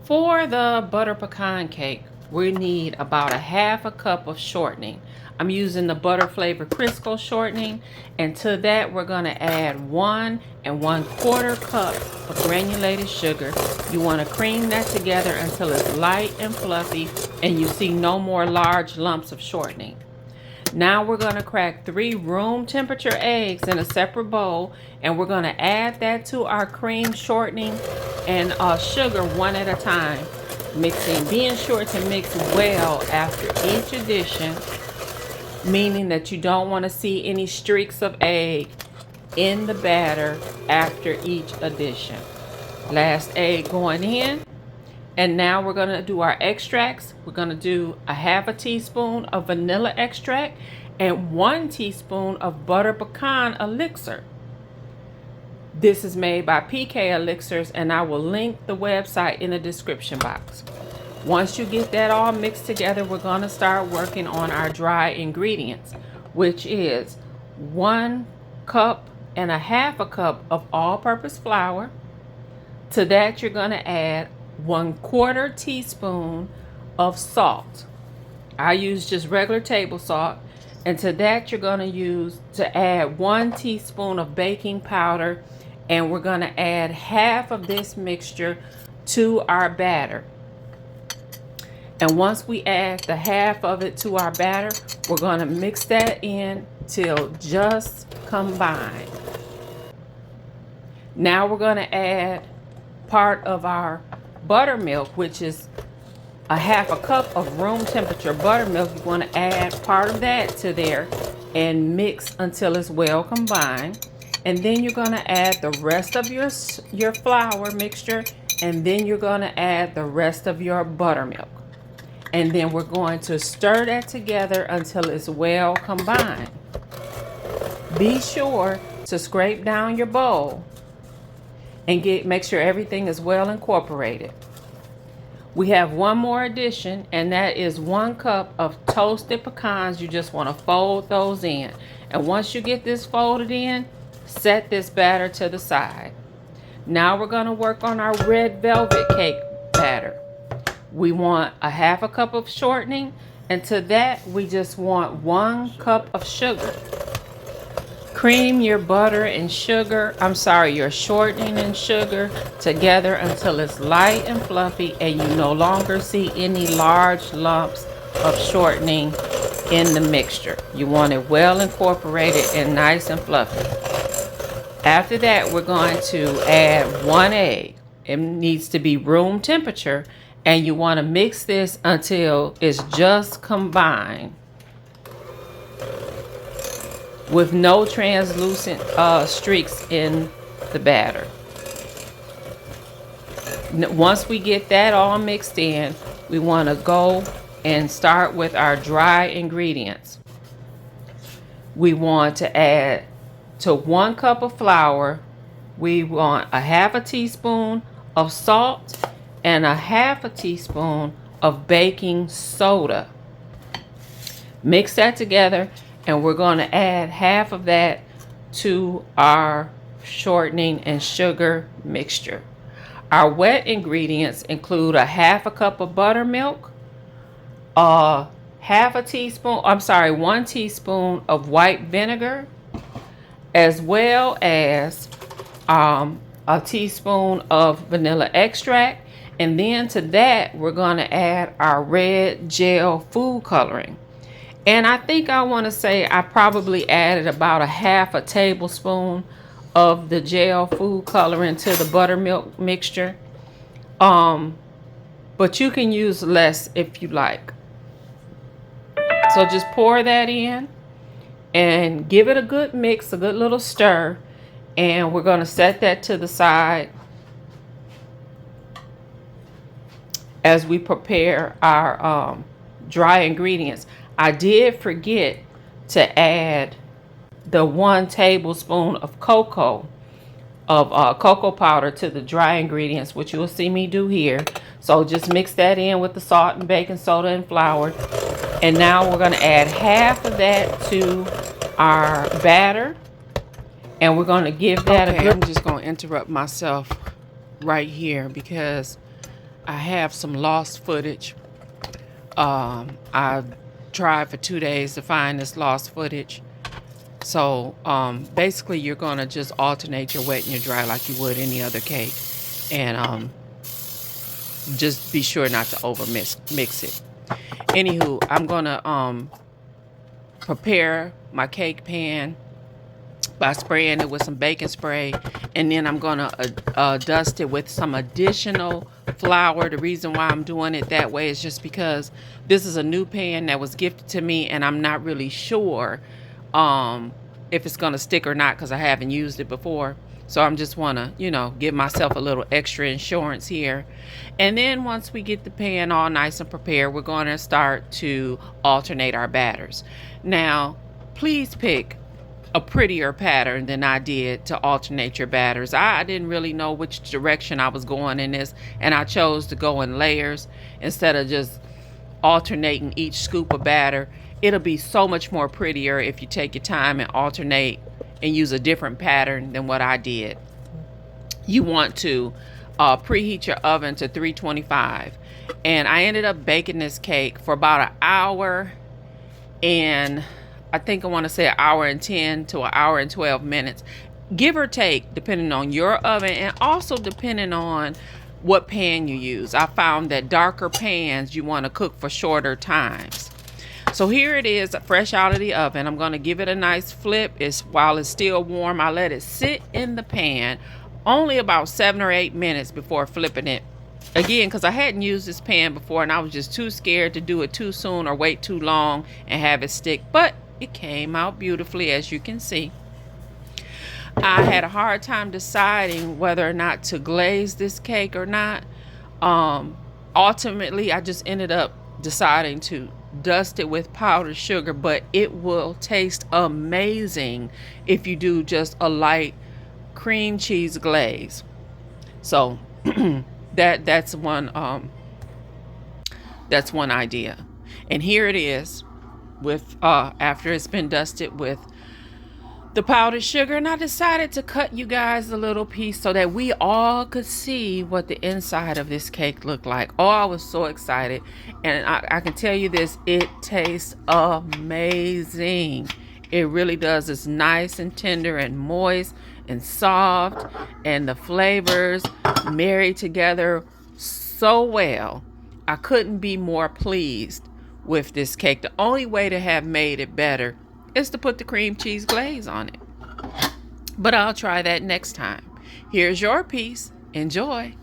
For the butter pecan cake, we need about a half a cup of shortening. I'm using the butter flavor Crisco shortening, and to that we're going to add 1 1/4 cup of granulated sugar. You want to cream that together until it's light and fluffy and you see no more large lumps of shortening. Now we're going to crack 3 room temperature eggs in a separate bowl, and we're going to add that to our cream, shortening, and sugar one at a time. Mixing, being sure to mix well after each addition, meaning that you don't want to see any streaks of egg in the batter after each addition. Last egg going in. And now we're going to do our extracts. We're going to do a half a teaspoon of vanilla extract and 1 teaspoon of butter pecan elixir. This is made by Pecan Elixirs, and I will link the website in the description box. Once you get that all mixed together, we're going to start working on our dry ingredients, which is 1 cup and a half a cup of all-purpose flour. To that, you're going to add 1/4 teaspoon of salt. I use just regular table salt. And to that, you're going to add 1 teaspoon of baking powder, and we're going to add half of this mixture to our batter. And once we add the half of it to our batter, we're going to mix that in till just combined. Now we're going to add part of our buttermilk, which is a half a cup of room temperature buttermilk. You want to add part of that to there and mix until it's well combined. And then you're going to add the rest of your flour mixture, and then you're going to add the rest of your buttermilk. And then we're going to stir that together until it's well combined. Be sure to scrape down your bowl and make sure everything is well incorporated. We have one more addition, and that is 1 cup of toasted pecans. You just want to fold those in. And once you get this folded in, set this batter to the side. Now we're going to work on our red velvet cake batter. We want a half a cup of shortening, and to that we just want 1 cup of sugar. Cream your butter and sugar, your shortening and sugar together until it's light and fluffy and you no longer see any large lumps of shortening in the mixture. You want it well incorporated and nice and fluffy. After that, we're going to add 1 egg. It needs to be room temperature, and you want to mix this until it's just combined with no translucent streaks in the batter. Once we get that all mixed in, we want to go and start with our dry ingredients. We want to add to 1 cup of flour, we want a half a teaspoon of salt and a half a teaspoon of baking soda. Mix that together, and we're going to add half of that to our shortening and sugar mixture. Our wet ingredients include a half a cup of buttermilk, 1 teaspoon of white vinegar, as well as a teaspoon of vanilla extract. And then to that, we're going to add our red gel food coloring. And I think I want to say I probably added about a half a tablespoon of the gel food coloring to the buttermilk mixture. But you can use less if you like. So just pour that in and give it a good mix, a good little stir. And we're going to set that to the side as we prepare our dry ingredients. I did forget to add the 1 tablespoon of cocoa powder to the dry ingredients, which you'll see me do here. So just mix that in with the salt and baking soda and flour. And now we're going to add half of that to our batter. And we're going to give that a good... I'm just going to interrupt myself right here because I have some lost footage. I tried for 2 days to find this lost footage. So basically you're gonna just alternate your wet and your dry like you would any other cake. And just be sure not to over mix it. Anywho, I'm gonna prepare my cake pan by spraying it with some baking spray, and then I'm gonna dust it with some additional flour. The reason why I'm doing it that way is just because this is a new pan that was gifted to me, and I'm not really sure if it's gonna stick or not because I haven't used it before. So I'm just wanna, give myself a little extra insurance here. And then once we get the pan all nice and prepared, we're gonna start to alternate our batters. Now, please pick a prettier pattern than I did to alternate your batters. I didn't really know which direction I was going in this, and I chose to go in layers instead of just alternating each scoop of batter. It'll be so much more prettier if you take your time and alternate and use a different pattern than what I did. You want to preheat your oven to 325, and I ended up baking this cake for about an hour, and I think I want to say an hour and 10 to an hour and 12 minutes, give or take, depending on your oven and also depending on what pan you use. I found that darker pans you want to cook for shorter times. So here it is, fresh out of the oven. I'm going to give it a nice flip. While it's still warm, I let it sit in the pan only about 7 or 8 minutes before flipping it again, because I hadn't used this pan before and I was just too scared to do it too soon or wait too long and have it stick. But it came out beautifully, as you can see. I had a hard time deciding whether or not to glaze this cake or not. Ultimately, I just ended up deciding to dust it with powdered sugar, but it will taste amazing if you do just a light cream cheese glaze. So that's one idea. And here it is with after it's been dusted with the powdered sugar, and I decided to cut you guys a little piece so that we all could see what the inside of this cake looked like. Oh, I was so excited, and I can tell you this, it tastes amazing. It really does. It's nice and tender and moist and soft, and the flavors marry together so well. I couldn't be more pleased with this cake. The only way to have made it better is to put the cream cheese glaze on it. But I'll try that next time. Here's your piece. Enjoy.